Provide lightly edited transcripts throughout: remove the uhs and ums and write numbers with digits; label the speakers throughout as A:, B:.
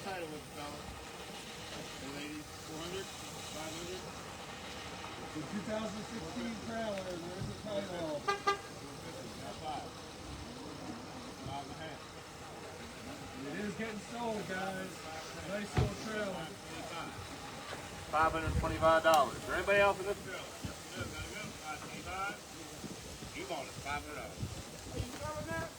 A: title with the fella? Hey ladies, 400, 500.
B: The 2016 trailer, there's the title.
A: 450, not 5. 5.5.
B: It is getting sold, guys. Nice little trailer.
A: $525. Is there anybody else in this trailer? Yes, gotta go. 525. You bought it, $500. You selling that?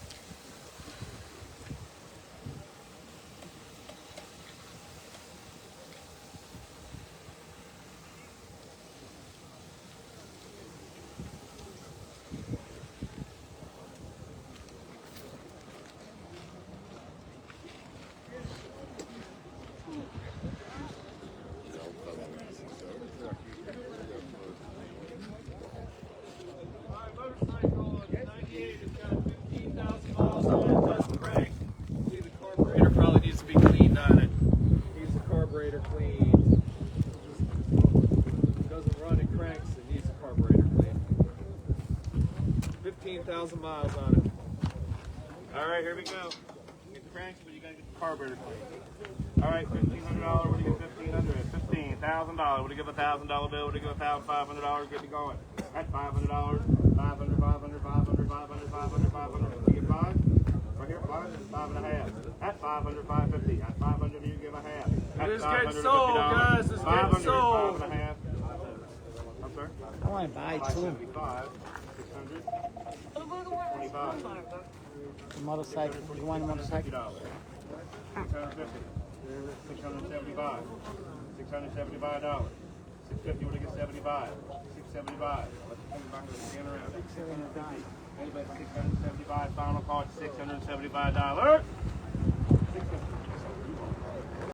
B: Motorcycle, 98, it's got 15,000 miles on it, doesn't crank. See, the carburetor probably needs to be cleaned on it. Needs the carburetor cleaned. It doesn't run, it cranks, it needs the carburetor cleaned. 15,000 miles on it.
A: Alright, here we go. Get the cranks, but you gotta get the carburetor clean. Alright, $1,500, what do you get $1,500? $15,000. What do you give a $1,000 bill? What do you give $1,500? Get me going. That's $500. 500, 500, 500, 500, 500, 500. You get 5? Right here, 5? 5.5. That's 500, 550. That's 500, you give a half. That's
B: It is getting sold, guys. It's getting sold.
A: 5.5. I'm sorry?
C: I want to buy two.
A: 575. 600. 25.
C: The motorcycle. You want a motorcycle?
A: $650. 675. $675. 650 would get 75. 675. Stand around. 675. Anybody 675. Final call $675.